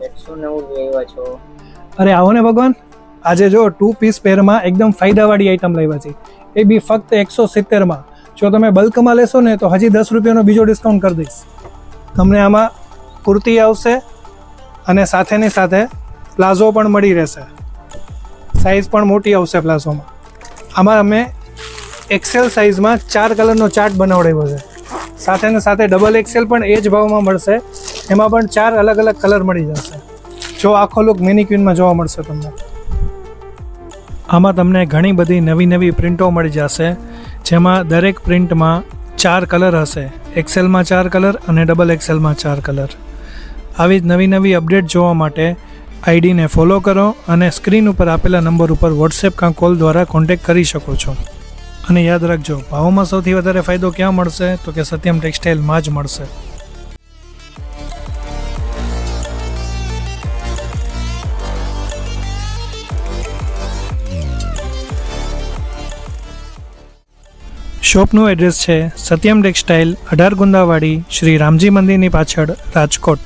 Set શું નવું લઈ આવ્યા છો? અરે આવો ને ભગવાન, આજે જો 2 પીસ પેરમાં એકદમ ફાયદાવાળી આઈટમ લાવ્યા છે, એ બી ફક્ત 170માં. જો તમે બલ્કમાં લેશો ને તો હજી 10 રૂપિયાનો બીજો ડિસ્કાઉન્ટ કરી દઈશ. તમને આમાં કુર્તી આવશે અને સાથેની સાથે પ્લાઝો પણ મળી રહેશે. સાઇઝ પણ મોટી આવશે પ્લાઝોમાં. આમાં અમે એક્સેલ સાઇઝમાં 4 કલરનો ચાર્ટ બનાવડાવ્યો છે. સાથે ને સાથે ડબલ એક્સેલ પણ એ જ ભાવમાં મળશે. એમાં પણ 4 અલગ અલગ કલર મળી જશે. જો આખો લુક મેનિક્વિનમાં જોવા મળશે તમને. આમાં તમને ઘણી બધી નવી પ્રિન્ટો મળી જશે, જેમાં દરેક પ્રિન્ટમાં 4 કલર હશે. એક્સેલમાં 4 કલર અને ડબલ એક્સેલમાં 4 કલર. આવી જ નવી અપડેટ જોવા માટે આઈડીને ફોલો કરો અને સ્ક્રીન ઉપર આપેલા નંબર ઉપર વોટ્સએપ કાં કોલ દ્વારા કોન્ટેક્ટ કરી શકો છો. અને યાદ રાખજો, ભાવમાં સૌથી વધારે ફાયદો ક્યાં મળશે તો કે સત્યમ ટેક્સટાઇલમાં જ મળશે. શોપનું એડ્રેસ છે સત્યમ ટેક્સટાઇલ, 18 ગુંદાવાડી, શ્રી રામજી મંદિરની પાછળ, રાજકોટ.